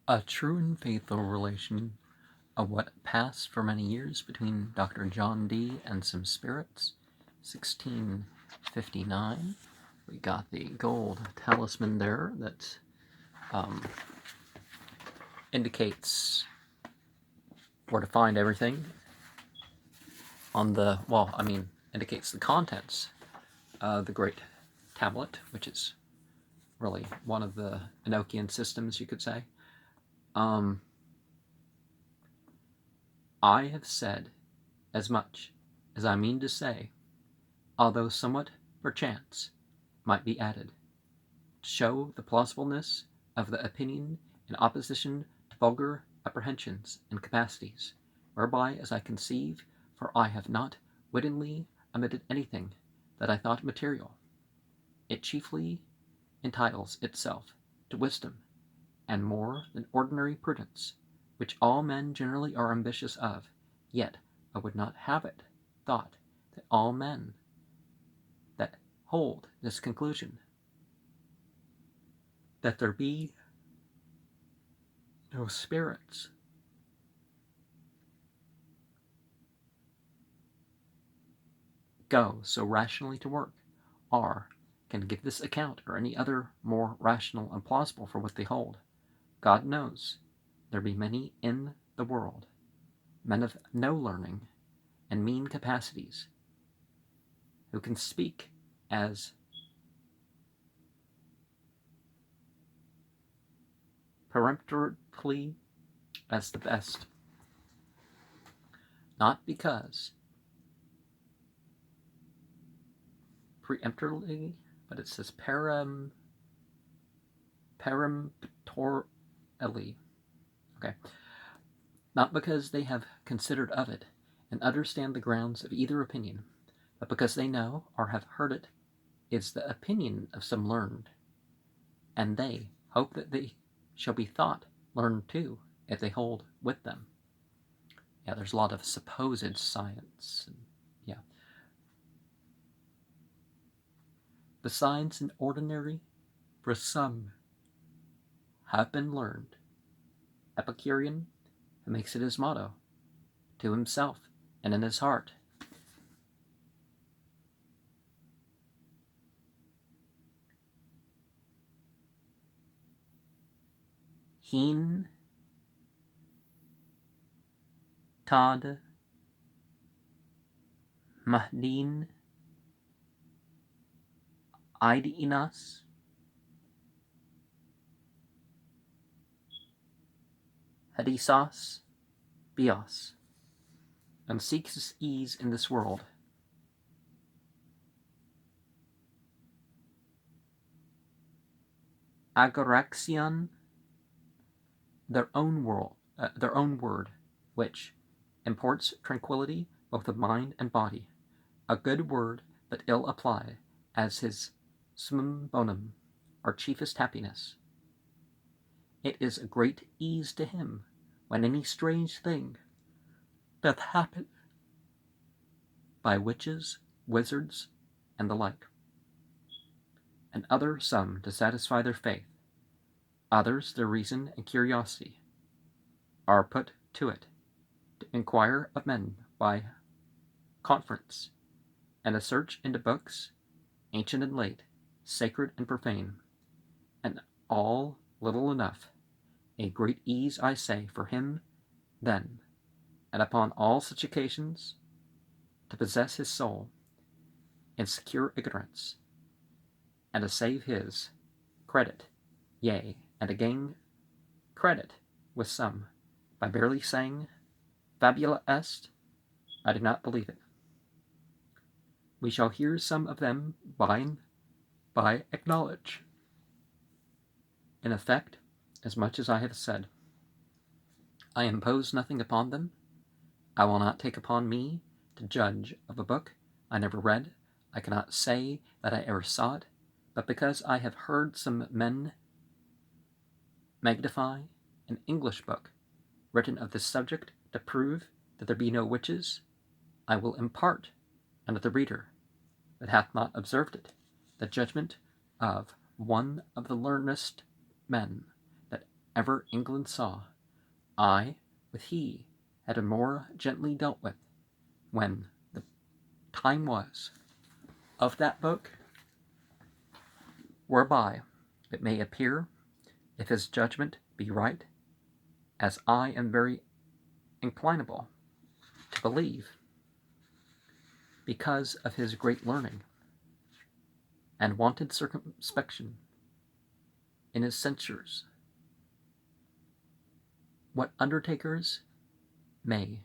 A true and faithful relation of what passed for many years between Dr. John Dee and some spirits, 1659. We got the gold talisman there that indicates where to find everything on the, indicates the contents of the great tablet, which is really one of the Enochian systems, you could say. I have said as much as I mean to say, although somewhat, perchance, might be added, to show the plausibleness of the opinion in opposition to vulgar apprehensions and capacities, whereby as I conceive, for I have not wittingly omitted anything that I thought material, it chiefly entitles itself to wisdom, and more than ordinary prudence, which all men generally are ambitious of, yet I would not have it thought that all men that hold this conclusion, that there be no spirits, go so rationally to work, or can give this account or any other more rational and plausible for what they hold. God knows there be many in the world, men of no learning and mean capacities, who can speak as peremptorily as the best, not because peremptorily, but it says peremptorily. Okay. Not because they have considered of it and understand the grounds of either opinion, but because they know or have heard it is the opinion of some learned, and they hope that they shall be thought learned too if they hold with them. Yeah, there's a lot of supposed science. Yeah. Besides an ordinary, for some have been learned. Epicurean, who makes it his motto, to himself and in his heart. Heen Tad Mahdin Idinas Hadisas Bios, and seeks his ease in this world. Agoraxion, their own word, which imports tranquility both of mind and body, a good word but ill apply, as his summum bonum, our chiefest happiness. It is a great ease to him when any strange thing doth happen by witches, wizards, and the like, and other some to satisfy their faith, others their reason and curiosity, are put to it, to inquire of men by conference, and a search into books, ancient and late, sacred and profane, and all little enough, a great ease, I say, for him then, and upon all such occasions, to possess his soul in secure ignorance, and to save his credit, yea, and to gain credit with some, by barely saying, Fabula est, I do not believe it. We shall hear some of them by and by acknowledge, in effect, as much as I have said. I impose nothing upon them. I will not take upon me to judge of a book I never read. I cannot say that I ever saw it, but because I have heard some men magnify an English book written of this subject to prove that there be no witches, I will impart unto the reader that hath not observed it the judgment of one of the learnedest men that ever England saw, I with he had been more gently dealt with, when the time was, of that book, whereby it may appear, if his judgment be right, as I am very inclinable to believe, because of his great learning, and wanted circumspection in his censures, what undertakers may,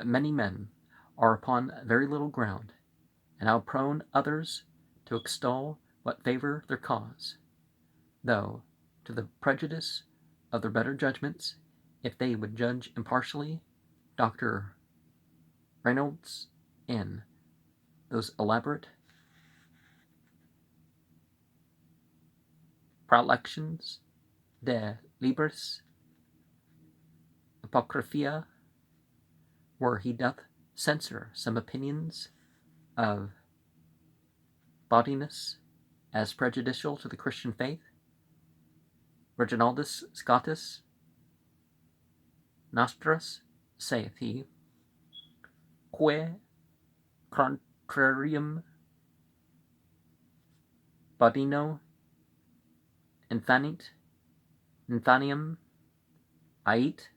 many men are upon very little ground, and how prone others to extol what favour their cause, though, to the prejudice of their better judgments, if they would judge impartially, Dr. Reynolds in those elaborate prolections de libris apocryphae, where he doth censure some opinions of bawdiness as prejudicial to the Christian faith. Reginaldus Scotus Nostras, saith he, quae contrarium Bawdino infanium ait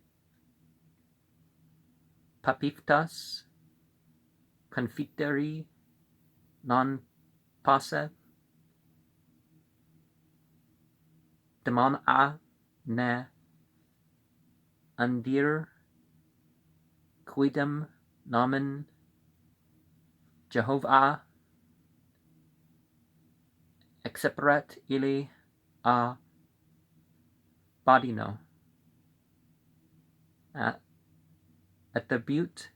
papiftas confiteri non posse demona ne undir quidem nomen Jehovah exceperet illi a Bawdino, attribute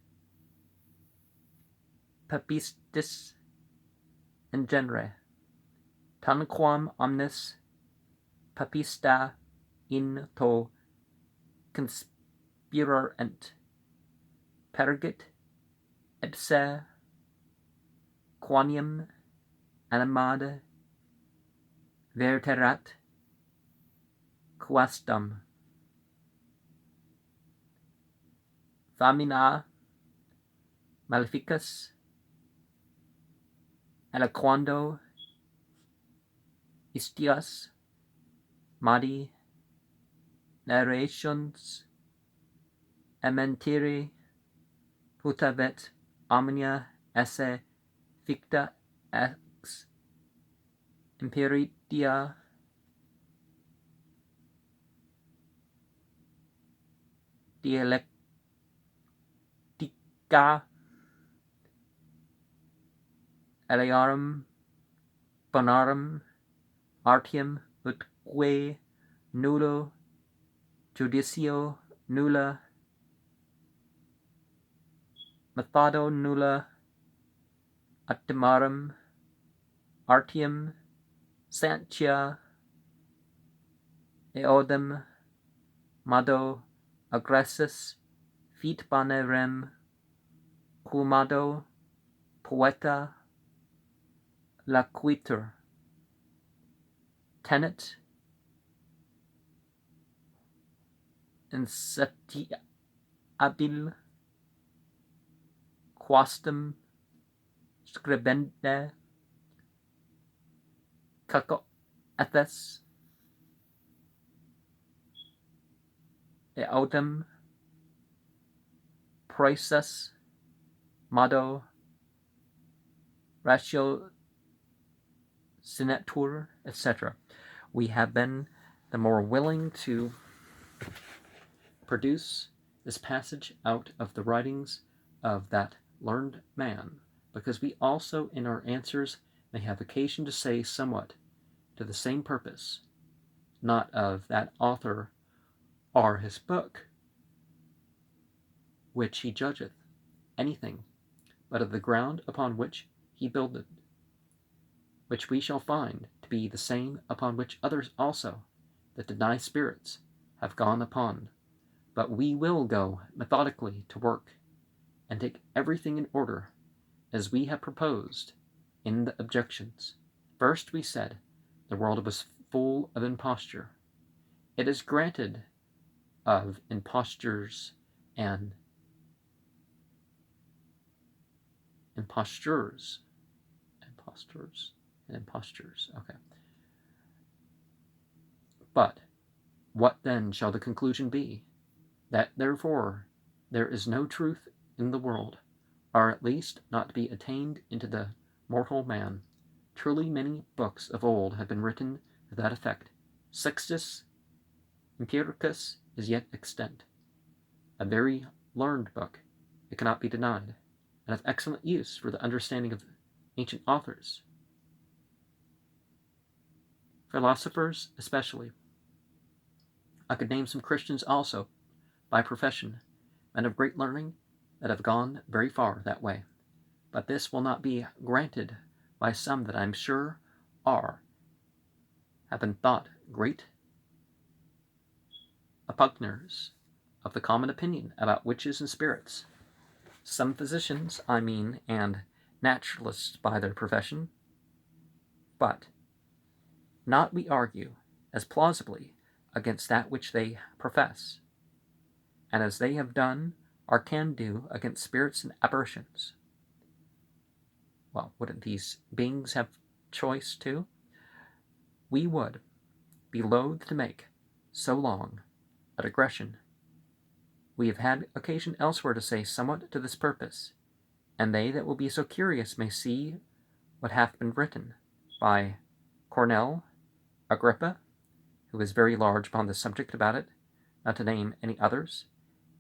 papistis in genere, tanquam omnes papista in to conspirant, pergit ipse quoniam animad verterat quastum famina maleficus aliquando istias madi narrations ementiri putavet omnia esse ficta ex imperitia dialectica aliarum bonarum artium utque nullo judicio nulla methodo nulla optimarum artium sanctia eodem modo aggressus fit bone rem quumado poeta laquitur tenet insatiabil quastum scribende caco ethes eodem praesus modo ratio sinetur, etc. We have been the more willing to produce this passage out of the writings of that learned man, because we also in our answers may have occasion to say somewhat to the same purpose, not of that author or his book, which he judgeth anything, but of the ground upon which he builded, which we shall find to be the same upon which others also that deny spirits have gone upon. But we will go methodically to work, and take everything in order, as we have proposed in the objections. First we said the world was full of imposture. it is granted of impostures and impostures. Okay. But what then shall the conclusion be? That therefore there is no truth in the world, or at least not to be attained into the mortal man. Truly many books of old have been written to that effect. Sextus Empiricus is yet extant, a very learned book, it cannot be denied, and of excellent use for the understanding of ancient authors, philosophers especially. I could name some Christians also, by profession, men of great learning that have gone very far that way. But this will not be granted by some that I am sure have been thought great oppugners of the common opinion about witches and spirits. Some physicians, I mean, and naturalists by their profession. But not we argue as plausibly against that which they profess, and as they have done or can do against spirits and apparitions. Well, wouldn't these beings have choice too? We would be loath to make so long a digression. We have had occasion elsewhere to say somewhat to this purpose, and they that will be so curious may see what hath been written by Cornell, Agrippa, who is very large upon the subject about it, not to name any others.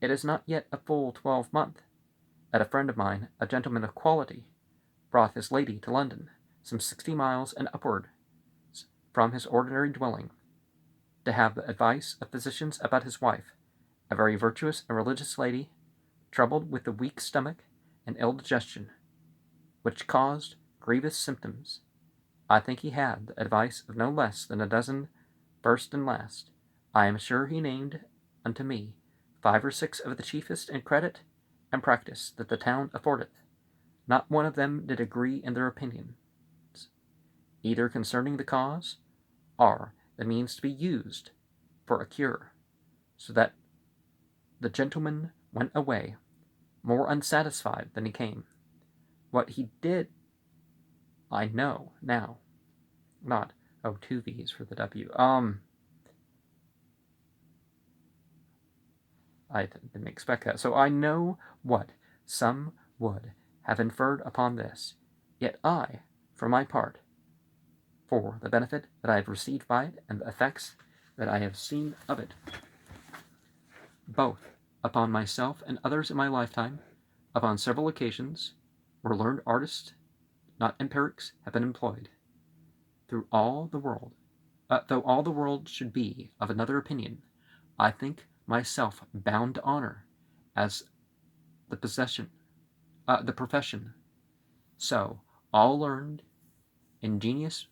It is not yet a full 12-month that a friend of mine, a gentleman of quality, brought his lady to London, some 60 miles and upward from his ordinary dwelling, to have the advice of physicians about his wife, a very virtuous and religious lady, troubled with the weak stomach and ill digestion, which caused grievous symptoms. I think he had the advice of no less than a dozen first and last. I am sure he named unto me 5 or 6 of the chiefest in credit and practice that the town affordeth. Not one of them did agree in their opinions, either concerning the cause or the means to be used for a cure, so that the gentleman went away more unsatisfied than he came. What he did, I know now. Not, 2 V's for the W. I didn't expect that. So I know what some would have inferred upon this. Yet I, for my part, for the benefit that I have received by it and the effects that I have seen of it, both upon myself and others in my lifetime, upon several occasions, where learned artists, not empirics, have been employed, through all the world, though all the world should be of another opinion, I think myself bound to honor as the profession. So all learned, ingenious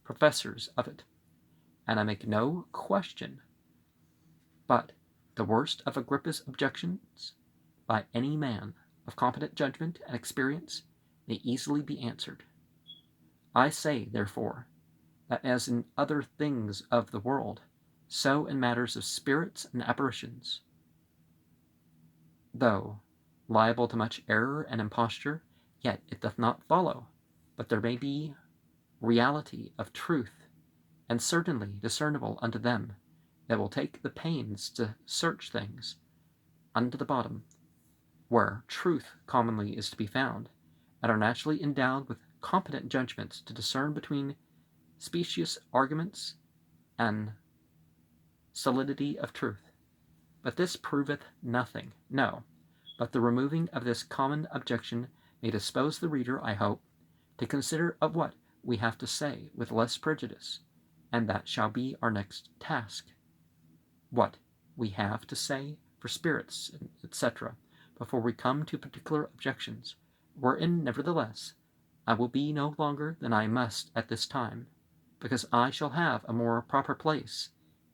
professors of it, and I make no question but the worst of Agrippa's objections by any man of competent judgment and experience may easily be answered. I say, therefore, that as in other things of the world, so in matters of spirits and apparitions, though liable to much error and imposture, yet it doth not follow but there may be reality of truth, and certainly discernible unto them that will take the pains to search things unto the bottom, where truth commonly is to be found, and are naturally endowed with competent judgments to discern between specious arguments and solidity of truth. But this proveth nothing, no, but the removing of this common objection may dispose the reader, I hope, to consider of what we have to say with less prejudice, and that shall be our next task. What we have to say for spirits, etc., before we come to particular objections, wherein, nevertheless, I will be no longer than I must at this time, because I shall have a more proper place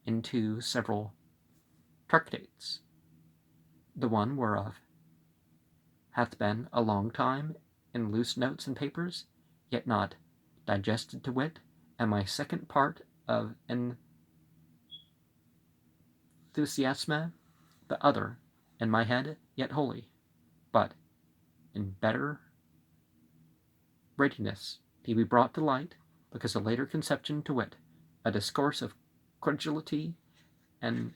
into several tractates, the one whereof hath been a long time in loose notes and papers, yet not digested to wit, and my second part of an enthusiasme, the other, in my head, yet holy, but in better readiness to be brought to light, because a later conception, to wit, a discourse of credulity and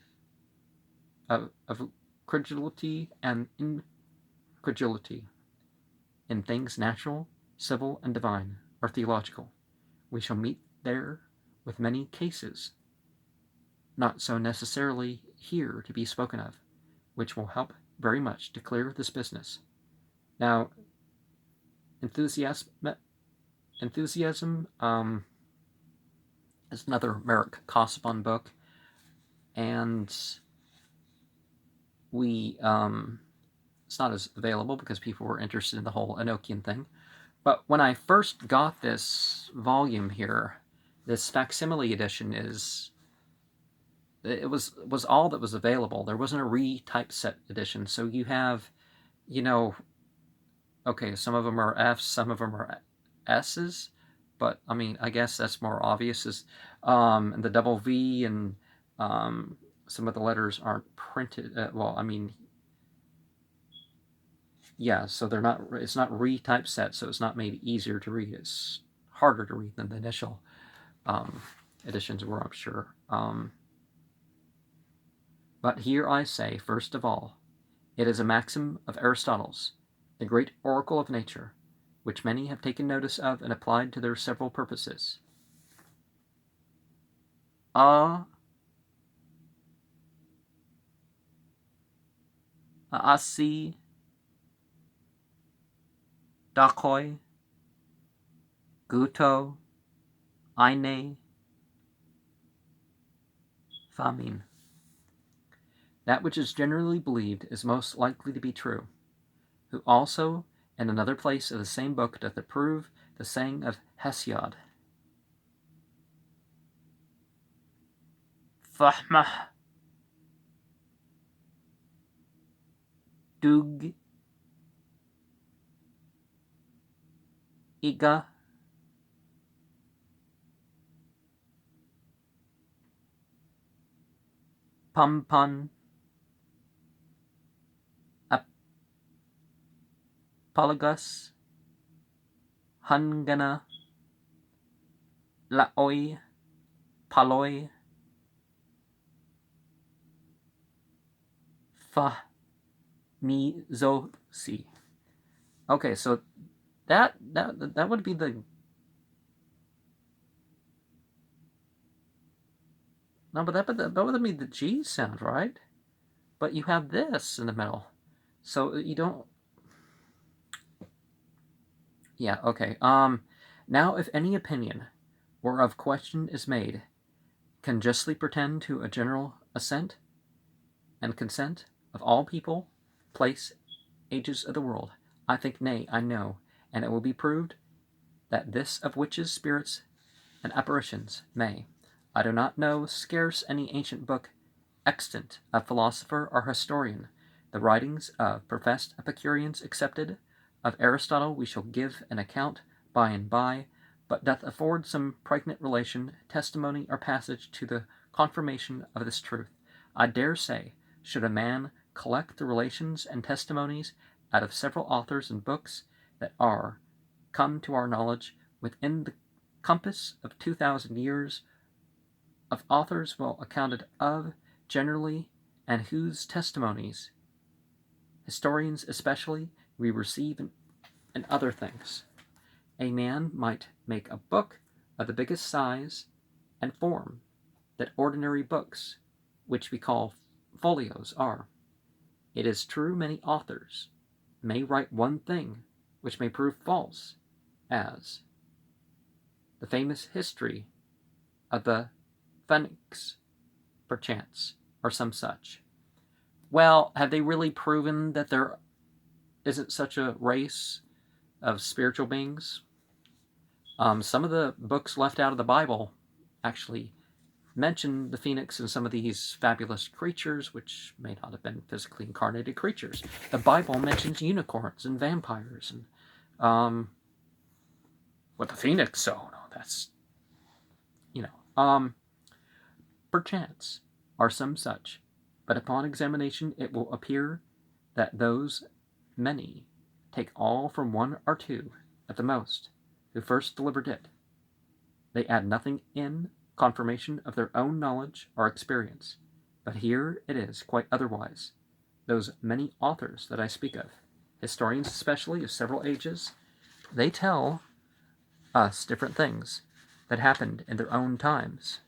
incredulity in things natural, civil, and divine, or theological. We shall meet there with many cases, not so necessarily here to be spoken of, which will help very much to clear this business. Now, enthusiasm is another Meric Casaubon book, and it's not as available because people were interested in the whole Enochian thing. But when I first got this volume here, this facsimile edition was all that was available. There wasn't a re-typeset edition, so you have, okay, some of them are F's, some of them are S's, but I mean, I guess that's more obvious. And the double V and some of the letters aren't printed. Yeah, so they're not. It's not re-typeset, so it's not made easier to read. It's harder to read than the initial editions were, I'm sure. But here I say, first of all, it is a maxim of Aristotle's, the great oracle of nature, which many have taken notice of and applied to their several purposes. Aasi, dakoi, guto, aine, famine. That which is generally believed is most likely to be true, who also in another place of the same book doth approve the saying of Hesiod. Fahmah Dug Iga Pampan Apologus Hungana Laoi Paloi Fahmizosi. Okay, so that would be the no, but that would be the G sound, right? But you have this in the middle, so you don't. Yeah. Okay. Now, if any opinion or of question is made, can justly pretend to a general assent and consent of all people, place, ages of the world, I think, nay, I know, and it will be proved that this of witches, spirits, and apparitions may. I do not know scarce any ancient book extant of philosopher or historian, the writings of professed Epicureans excepted. Of Aristotle we shall give an account by and by, but doth afford some pregnant relation, testimony, or passage to the confirmation of this truth. I dare say, should a man collect the relations and testimonies out of several authors and books that are come to our knowledge within the compass of 2,000 years, of authors well accounted of generally, and whose testimonies, historians especially, we receive in other things, a man might make a book of the biggest size and form that ordinary books, which we call folios, are. It is true many authors may write one thing which may prove false, as the famous history of the Phoenix, perchance, or some such. Well, have they really proven that there isn't such a race of spiritual beings? Some of the books left out of the Bible actually mention the phoenix and some of these fabulous creatures, which may not have been physically incarnated creatures. The Bible mentions unicorns and vampires, and what the phoenix? Oh no, that's perchance, or some such. but upon examination it will appear that those many take all from one or two, at the most, who first delivered it. They add nothing in confirmation of their own knowledge or experience. But here it is quite otherwise. Those many authors that I speak of, historians especially of several ages, they tell us different things that happened in their own times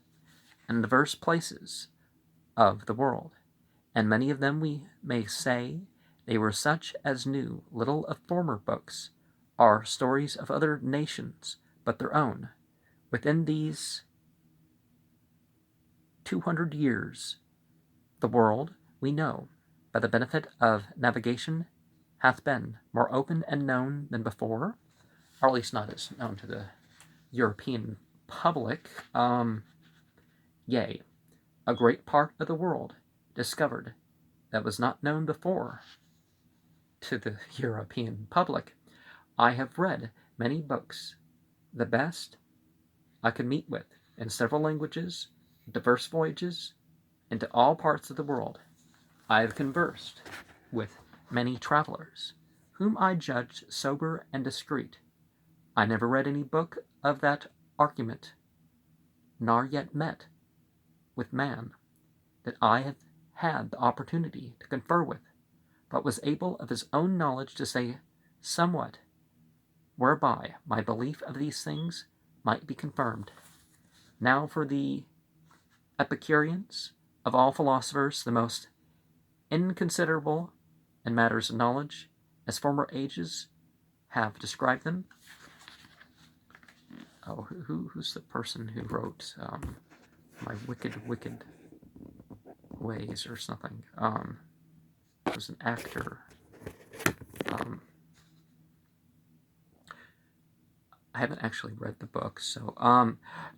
and diverse places of the world, and many of them we may say they were such as knew little of former books, or stories of other nations but their own. Within these 200 years, the world, we know, by the benefit of navigation, hath been more open and known than before, or at least not as known to the European public. Yea, a great part of the world discovered that was not known before to the European public. I have read many books, the best I could meet with, in several languages, diverse voyages, into all parts of the world. I have conversed with many travelers, whom I judged sober and discreet. I never read any book of that argument, nor yet met with man that I have had the opportunity to confer with, but was able of his own knowledge to say somewhat, whereby my belief of these things might be confirmed. Now for the Epicureans, of all philosophers, the most inconsiderable in matters of knowledge, as former ages have described them. Oh, who's the person who wrote My Wicked Ways or something? It was an actor. I haven't actually read the book, so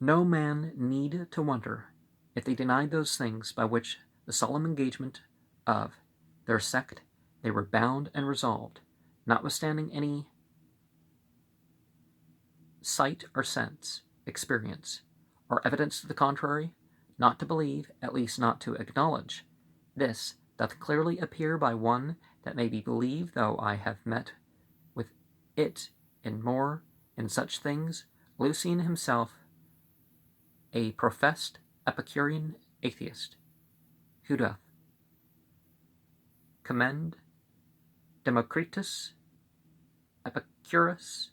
no man need to wonder if they denied those things by which the solemn engagement of their sect they were bound and resolved, notwithstanding any sight or sense, experience, or evidence to the contrary, not to believe, at least not to acknowledge. This doth clearly appear by one that may be believed, though I have met with it in such things, Lucian himself, a professed Epicurean atheist, who doth commend Democritus, Epicurus,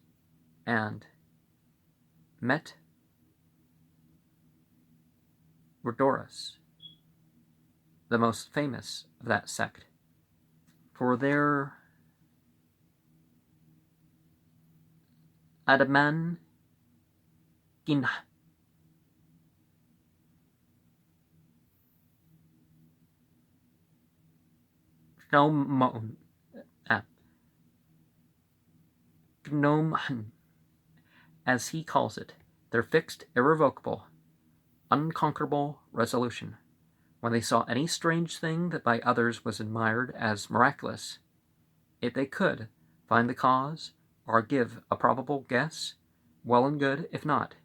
and Metrodorus, the most famous of that sect, for their adaman gnomon, as he calls it, their fixed, irrevocable, unconquerable resolution, when they saw any strange thing that by others was admired as miraculous, if they could find the cause, or give a probable guess, well and good; if not,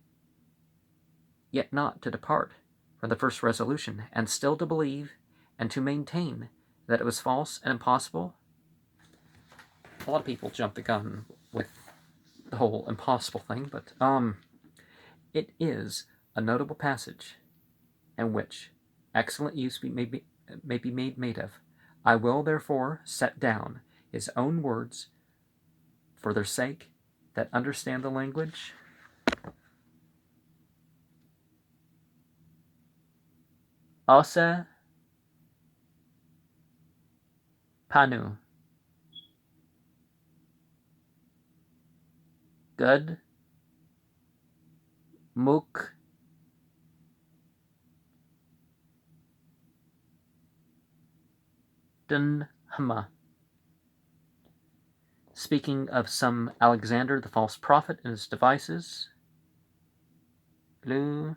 yet not to depart from the first resolution, and still to believe and to maintain that it was false and impossible. A lot of people jump the gun with the whole impossible thing, but it is a notable passage in which excellent use may be made of. I will therefore set down his own words for their sake that understand the language. Ose panu, good muk Hama, speaking of some Alexander the false prophet and his devices. Lu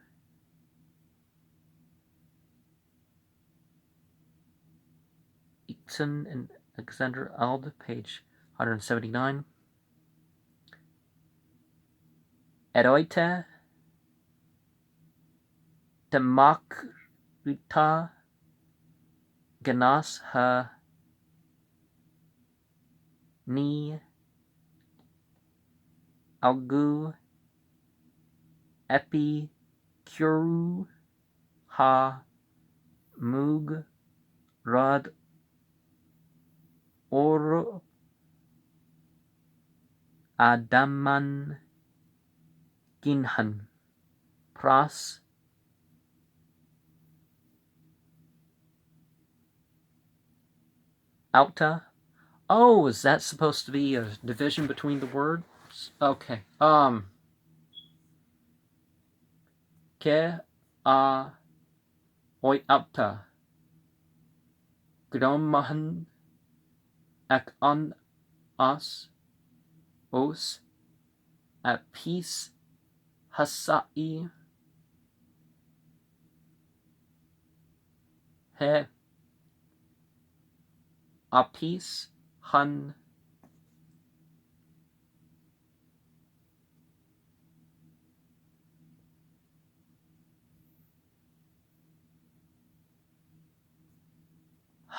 Ixon and Alexander Ald, page 179. Eroite Democrita genas ha ni algu epi curu ha mug rad or adaman ginhan pras alta. Oh, is that supposed to be a division between the words? Okay. Ke a oi alta gromahan ak an as os a peace hasai he a peace han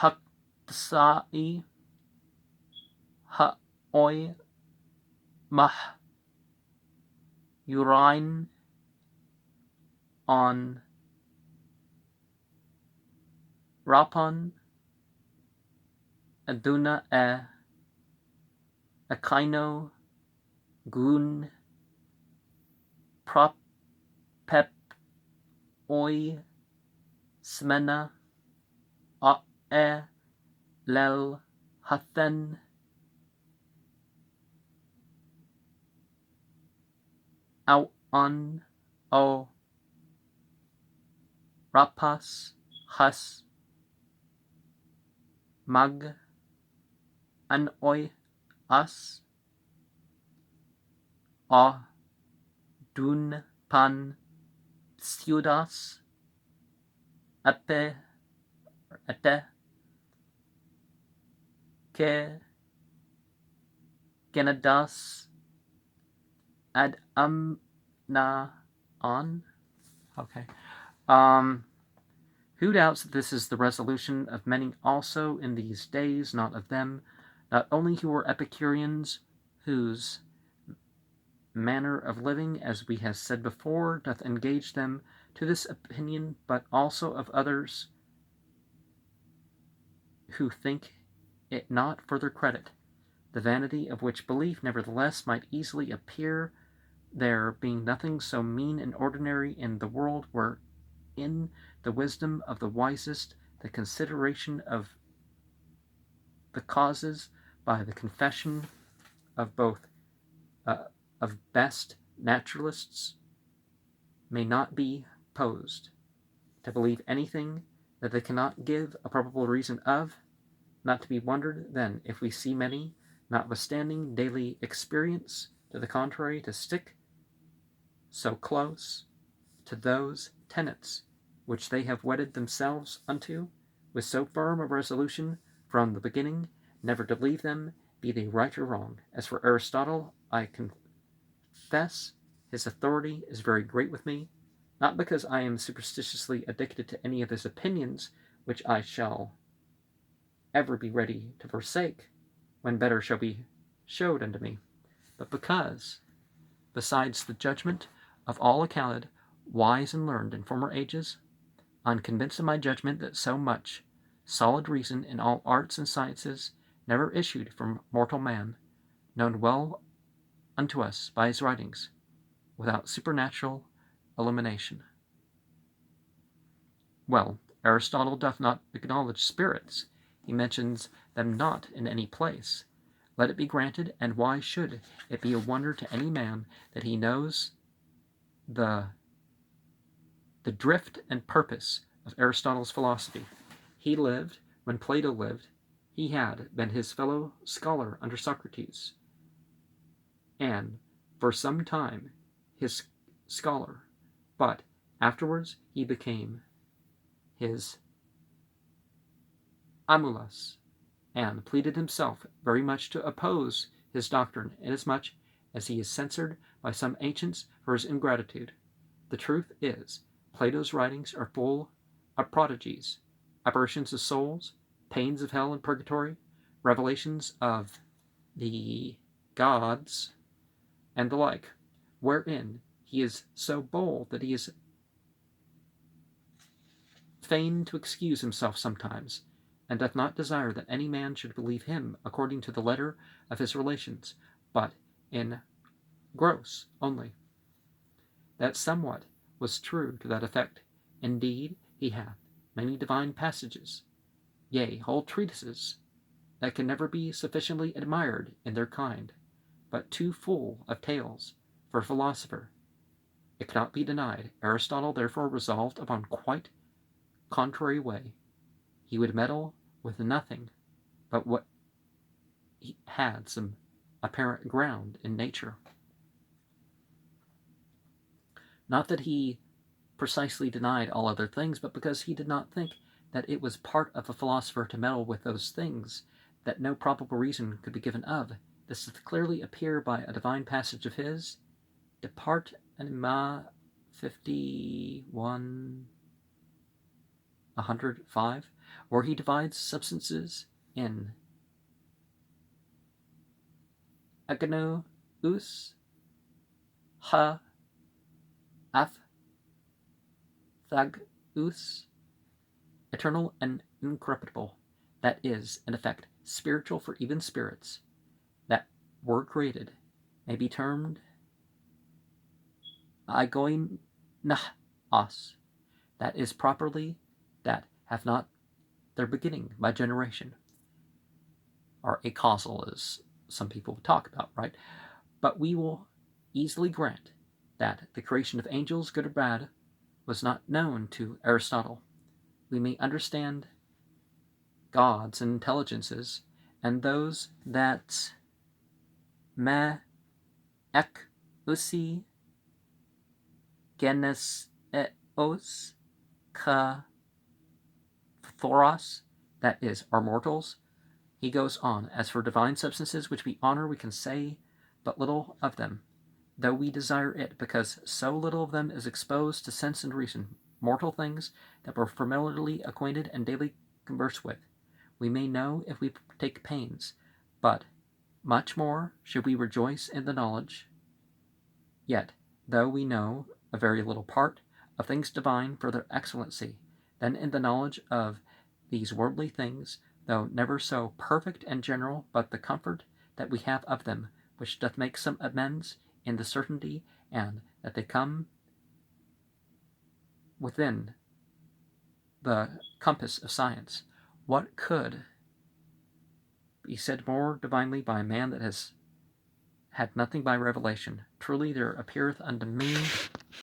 haksai ha oi mah urain on rapan aduna akaino gun propep oi smena a lel hathen au an o rapas has mag an oi as a dun pan ciudas ate que genadas ad amna on. Okay. Who doubts that this is the resolution of many also in these days, not of them, not only who are Epicureans, whose manner of living, as we have said before, doth engage them to this opinion, but also of others who think it not further credit, the vanity of which belief nevertheless might easily appear, there being nothing so mean and ordinary in the world where in the wisdom of the wisest, the consideration of the causes by the confession of both of best naturalists may not be posed, to believe anything that they cannot give a probable reason of, not to be wondered then if we see many, notwithstanding daily experience to the contrary, to stick so close to those tenets which they have wedded themselves unto with so firm a resolution from the beginning, never to leave them, be they right or wrong. As for Aristotle, I confess his authority is very great with me, not because I am superstitiously addicted to any of his opinions, which I shall ever be ready to forsake when better shall be showed unto me, but because, besides the judgment of all accounted wise and learned in former ages, I am convinced of my judgment that so much solid reason in all arts and sciences never issued from mortal man, known well unto us by his writings, without supernatural illumination. Well, Aristotle doth not acknowledge spirits, he mentions them not in any place. Let it be granted, and why should it be a wonder to any man that he knows the drift and purpose of Aristotle's philosophy? He lived when Plato lived. He had been his fellow scholar under Socrates, and for some time his scholar, but afterwards he became his Amulas, and pleaded himself very much to oppose his doctrine, inasmuch as he is censured by some ancients for his ingratitude. The truth is, Plato's writings are full of prodigies, apparitions of souls, pains of hell and purgatory, revelations of the gods, and the like, wherein he is so bold that he is fain to excuse himself sometimes, and doth not desire that any man should believe him according to the letter of his relations, but in gross only. That somewhat was true to that effect. Indeed, he hath many divine passages, yea, whole treatises, that can never be sufficiently admired in their kind, but too full of tales for a philosopher. It cannot be denied. Aristotle therefore resolved upon quite contrary way. He would meddle with nothing but what he had some apparent ground in nature. Not that he precisely denied all other things, but because he did not think that it was part of a philosopher to meddle with those things that no probable reason could be given of. This doth clearly appear by a divine passage of his, Depart Anima 51 105, where he divides substances in agonous, ha, aphthagous, eternal and incorruptible, that is, in effect, spiritual for even spirits, that were created, may be termed agoinahos, that is properly that have not their beginning by generation, or acausal, as some people talk about, right? But we will easily grant that the creation of angels, good or bad, was not known to Aristotle. We may understand gods and intelligences, and those that me ek usi genes eos ka thoros, that is, are mortals. He goes on, as for divine substances which we honor, we can say but little of them, though we desire it, because so little of them is exposed to sense and reason. Mortal things that we're familiarly acquainted and daily converse with, we may know if we take pains, but much more should we rejoice in the knowledge. Yet, though we know a very little part of things divine for their excellency, then in the knowledge of these worldly things, though never so perfect and general, but the comfort that we have of them, which doth make some amends in the certainty, and that they come within the compass of science. What could be said more divinely by a man that has had nothing by revelation? Truly there appeareth unto me